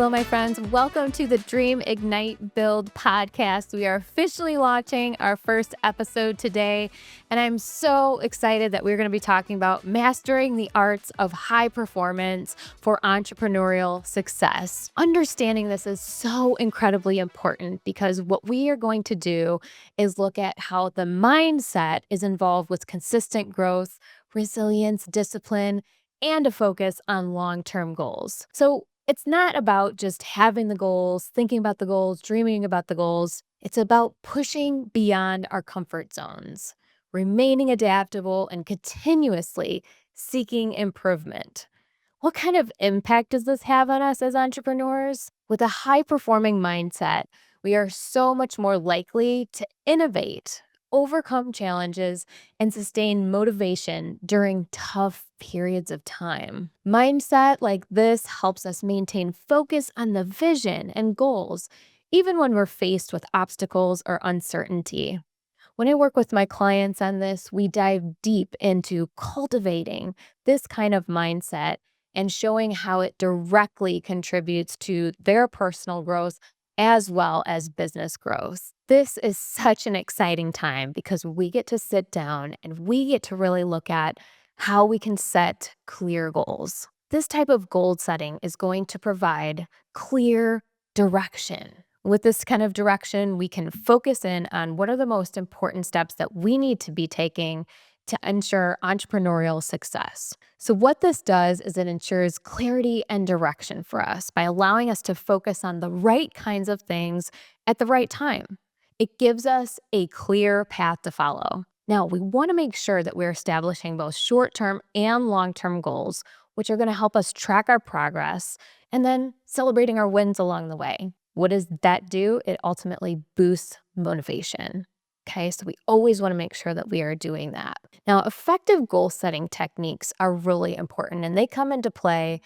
Hello, my friends. Welcome to the Dream Ignite Build podcast. We are officially launching our first episode today, and I'm so excited that we're going to be talking about mastering the arts of high performance for entrepreneurial success. Understanding this is so incredibly important because what we are going to do is look at how the mindset is involved with consistent growth, resilience, discipline, and a focus on long-term goals. So it's not about just having the goals, thinking about the goals, dreaming about the goals. It's about pushing beyond our comfort zones, remaining adaptable, and continuously seeking improvement. What kind of impact does this have on us as entrepreneurs? With a high-performing mindset, we are so much more likely to innovate, overcome challenges, and sustain motivation during tough periods of time. Mindset like this helps us maintain focus on the vision and goals, even when we're faced with obstacles or uncertainty. When I work with my clients on this, we dive deep into cultivating this kind of mindset and showing how it directly contributes to their personal growth as well as business growth. This is such an exciting time because we get to sit down and we get to really look at how we can set clear goals. This type of goal setting is going to provide clear direction. With this kind of direction, we can focus in on what are the most important steps that we need to be taking to ensure entrepreneurial success. So what this does is it ensures clarity and direction for us by allowing us to focus on the right kinds of things at the right time. It gives us a clear path to follow. Now, we want to make sure that we're establishing both short-term and long-term goals, which are going to help us track our progress and then celebrating our wins along the way. What does that do? It ultimately boosts motivation. Okay, so we always want to make sure that we are doing that. Now, effective goal setting techniques are really important and they come into play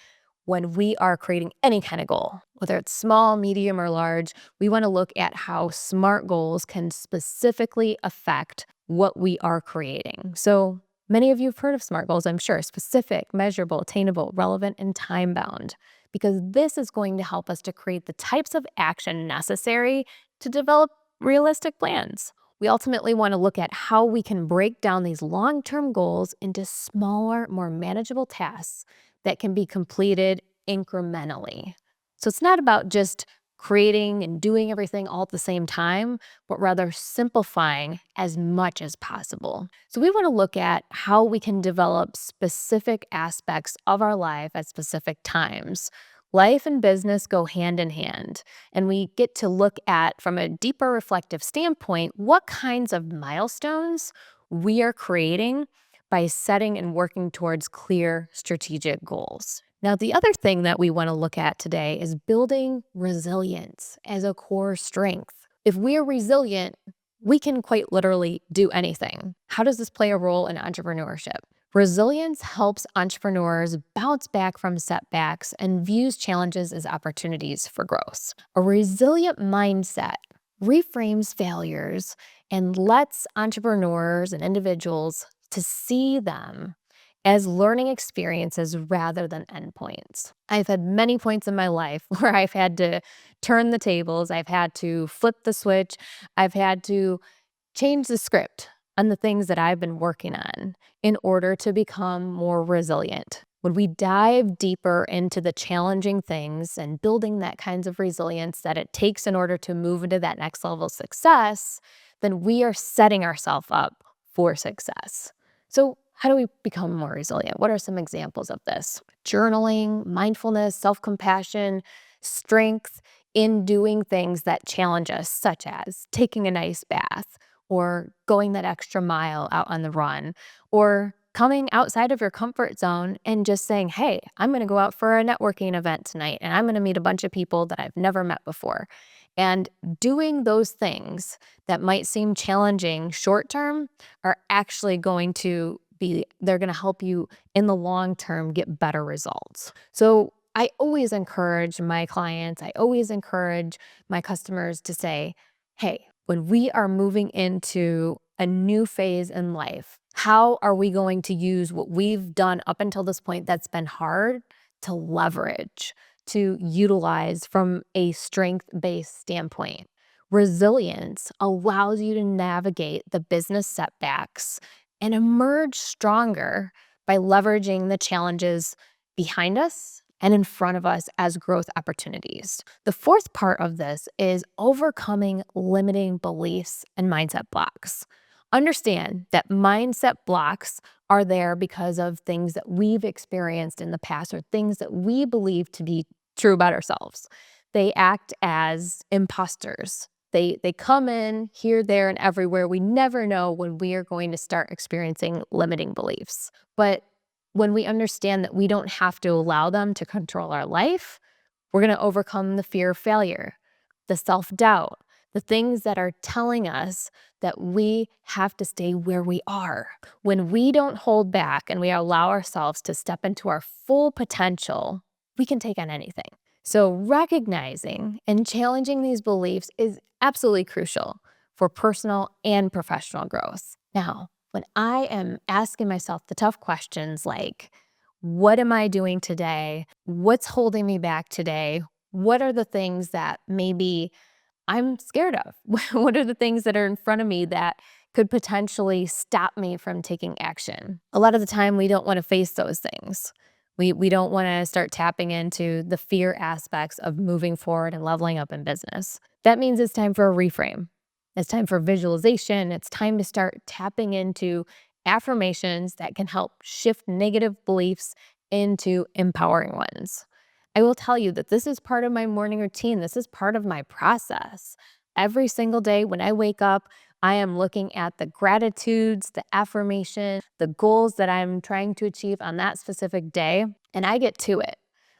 when we are creating any kind of goal, whether it's small, medium, or large. We want to look at how SMART goals can specifically affect what we are creating. So many of you have heard of SMART goals, I'm sure: specific, measurable, attainable, relevant, and time bound, because this is going to help us to create the types of action necessary to develop realistic plans. We ultimately want to look at how we can break down these long-term goals into smaller, more manageable tasks that can be completed incrementally. So it's not about just creating and doing everything all at the same time, but rather simplifying as much as possible. So we want to look at how we can develop specific aspects of our life at specific times. Life and business go hand in hand, and we get to look at, from a deeper reflective standpoint, what kinds of milestones we are creating by setting and working towards clear strategic goals. Now, the other thing that we want to look at today is building resilience as a core strength. If we are resilient, we can quite literally do anything. How does this play a role in entrepreneurship? Resilience helps entrepreneurs bounce back from setbacks and views challenges as opportunities for growth. A resilient mindset reframes failures and lets entrepreneurs and individuals to see them as learning experiences rather than endpoints. I've had many points in my life where I've had to turn the tables, I've had to flip the switch, I've had to change the script on the things that I've been working on in order to become more resilient. When we dive deeper into the challenging things and building that kinds of resilience that it takes in order to move into that next level of success, then we are setting ourselves up for success. So how do we become more resilient? What are some examples of this? Journaling, mindfulness, self-compassion, strength in doing things that challenge us, such as taking a nice bath, or going that extra mile out on the run, or coming outside of your comfort zone and just saying, hey, I'm going to go out for a networking event tonight and I'm going to meet a bunch of people that I've never met before. And doing those things that might seem challenging short term are actually going to they're going to help you in the long term get better results. So I always encourage my clients, I always encourage my customers to say, hey, when we are moving into a new phase in life, how are we going to use what we've done up until this point that's been hard to leverage, to utilize from a strength-based standpoint. Resilience allows you to navigate the business setbacks and emerge stronger by leveraging the challenges behind us and in front of us as growth opportunities. The fourth part of this is overcoming limiting beliefs and mindset blocks. Understand that mindset blocks are there because of things that we've experienced in the past or things that we believe to be true about ourselves. They act as imposters. They come in here, there, and everywhere. We never know when we are going to start experiencing limiting beliefs. But when we understand that we don't have to allow them to control our life, we're going to overcome the fear of failure, the self-doubt, the things that are telling us that we have to stay where we are. When we don't hold back and we allow ourselves to step into our full potential, we can take on anything. So recognizing and challenging these beliefs is absolutely crucial for personal and professional growth. Now, when I am asking myself the tough questions like, what am I doing today? What's holding me back today? What are the things that maybe I'm scared of? What are the things that are in front of me that could potentially stop me from taking action? A lot of the time, we don't want to face those things. We don't want to start tapping into the fear aspects of moving forward and leveling up in business. That means it's time for a reframe. It's time for visualization. It's time to start tapping into affirmations that can help shift negative beliefs into empowering ones. I will tell you that this is part of my morning routine. This is part of my process. Every single day when I wake up, I am looking at the gratitudes, the affirmation, the goals that I'm trying to achieve on that specific day, and I get to it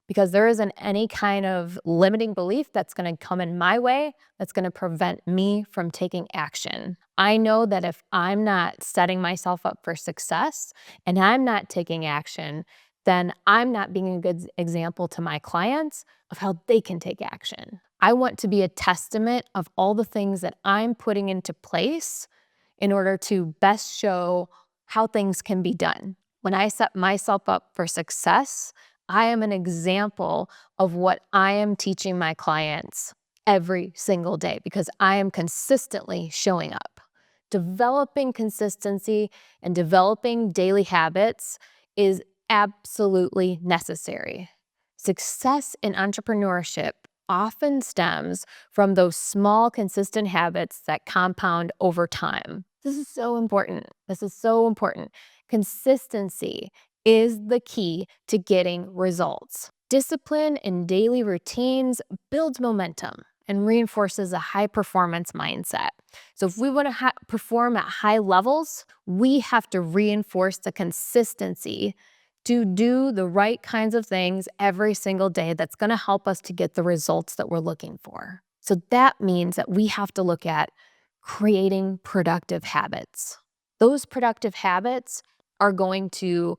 because there isn't any kind of limiting belief that's going to come in my way that's going to prevent me from taking action. I know that if I'm not setting myself up for success and I'm not taking action, then I'm not being a good example to my clients of how they can take action. I want to be a testament of all the things that I'm putting into place in order to best show how things can be done. When I set myself up for success, I am an example of what I am teaching my clients every single day because I am consistently showing up. Developing consistency and developing daily habits is absolutely necessary. Success in entrepreneurship often stems from those small, consistent habits that compound over time. This is so important. This is so important. Consistency is the key to getting results. Discipline in daily routines builds momentum and reinforces a high performance mindset. So if we want to perform at high levels, we have to reinforce the consistency to do the right kinds of things every single day that's going to help us to get the results that we're looking for. So that means that we have to look at creating productive habits. Those productive habits are going to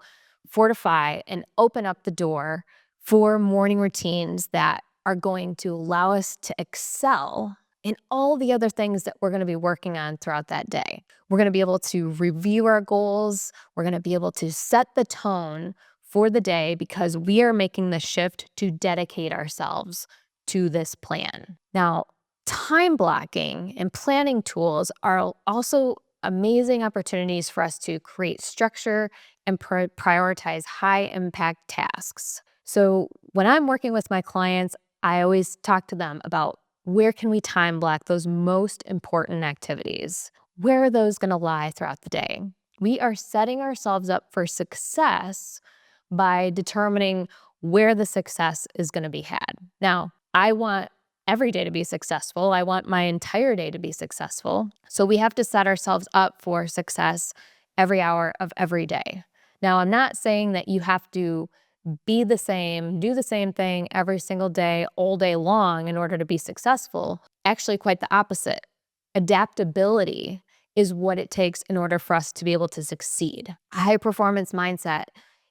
fortify and open up the door for morning routines that are going to allow us to excel in all the other things that we're going to be working on throughout that day. We're going to be able to review our goals. We're going to be able to set the tone for the day because we are making the shift to dedicate ourselves to this plan. Now, time blocking and planning tools are also amazing opportunities for us to create structure and prioritize high impact tasks. So when I'm working with my clients, I always talk to them about where can we time block those most important activities? Where are those going to lie throughout the day? We are setting ourselves up for success by determining where the success is going to be had. Now, I want every day to be successful. I want my entire day to be successful. So we have to set ourselves up for success every hour of every day. Now, I'm not saying that you have to be the same, do the same thing every single day, all day long in order to be successful. Actually, quite the opposite. Adaptability is what it takes in order for us to be able to succeed. A high performance mindset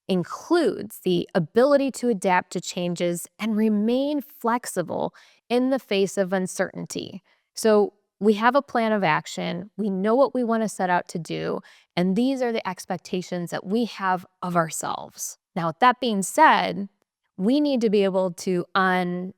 includes the ability to adapt to changes and remain flexible in the face of uncertainty. So we have a plan of action. We know what we want to set out to do. And these are the expectations that we have of ourselves. Now, with that being said, We need to be able to, on,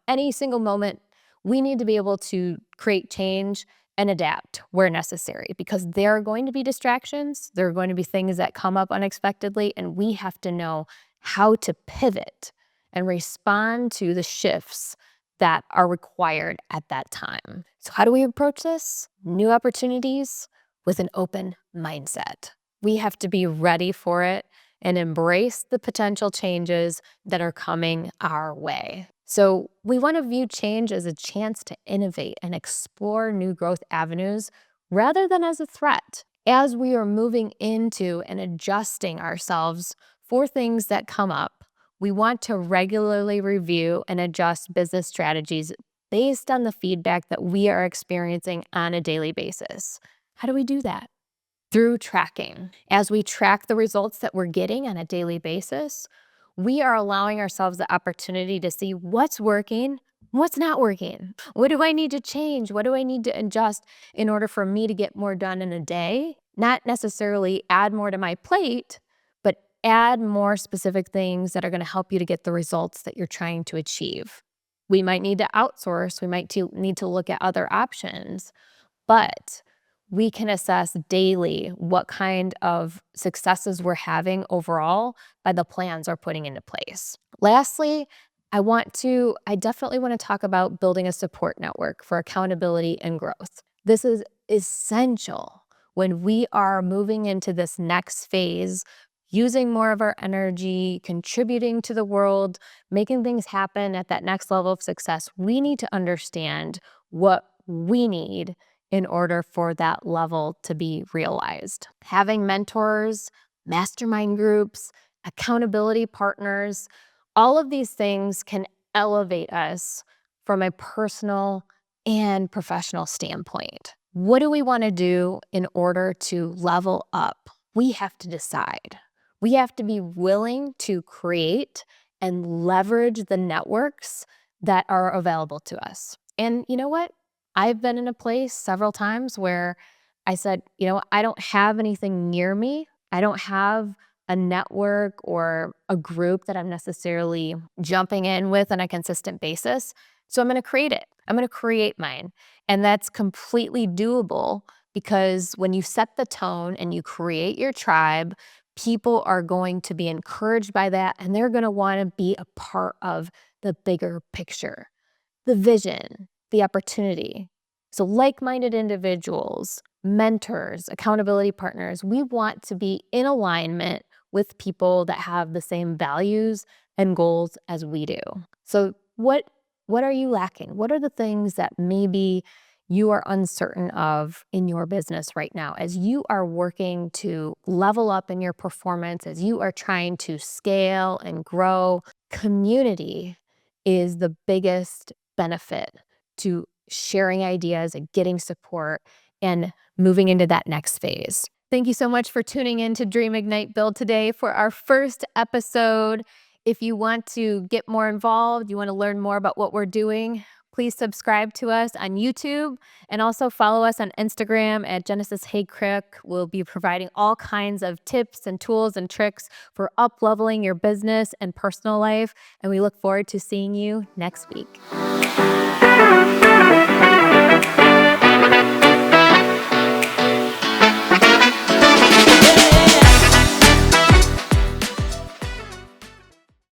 any single moment, we need to be able to create change and adapt where necessary, because there are going to be distractions. There are going to be things that come up unexpectedly, and we have to know how to pivot and respond to the shifts that are required at that time. So how do we approach this? New opportunities with an open mindset. We have to be ready for it and embrace the potential changes that are coming our way. So we want to view change as a chance to innovate and explore new growth avenues rather than as a threat. As we are moving into and adjusting ourselves for things that come up, we want to regularly review and adjust business strategies based on the feedback that we are experiencing on a daily basis. How do we do that? Through tracking. As we track the results that we're getting on a daily basis, we are allowing ourselves the opportunity to see what's working, what's not working. What do I need to change? What do I need to adjust in order for me to get more done in a day? Not necessarily add more to my plate, but add more specific things that are going to help you to get the results that you're trying to achieve. We might need to outsource. We might need to look at other options, but we can assess daily what kind of successes we're having overall by the plans we're putting into place. Lastly, I definitely want to talk about building a support network for accountability and growth. This is essential when we are moving into this next phase, using more of our energy, contributing to the world, making things happen at that next level of success. We need to understand what we need in order for that level to be realized. Having mentors, mastermind groups, accountability partners, all of these things can elevate us from a personal and professional standpoint. What do we want to do in order to level up? We have to decide. We have to be willing to create and leverage the networks that are available to us. And you know what? I've been in a place several times where I said, I don't have anything near me. I don't have a network or a group that I'm necessarily jumping in with on a consistent basis. So I'm going to create it. I'm going to create mine. And that's completely doable, because when you set the tone and you create your tribe, people are going to be encouraged by that, and they're going to want to be a part of the bigger picture, the vision, the opportunity. So like-minded individuals, mentors, accountability partners, we want to be in alignment with people that have the same values and goals as we do. So what are you lacking? What are the things that maybe you are uncertain of in your business right now as you are working to level up in your performance, as you are trying to scale and grow? Community is the biggest benefit to sharing ideas and getting support and moving into that next phase. Thank you so much for tuning in to Dream Ignite Build today for our first episode. If you want to get more involved, you want to learn more about what we're doing, please subscribe to us on YouTube and also follow us on Instagram at Genesis Hey Krick. We'll be providing all kinds of tips and tools and tricks for up-leveling your business and personal life. And we look forward to seeing you next week.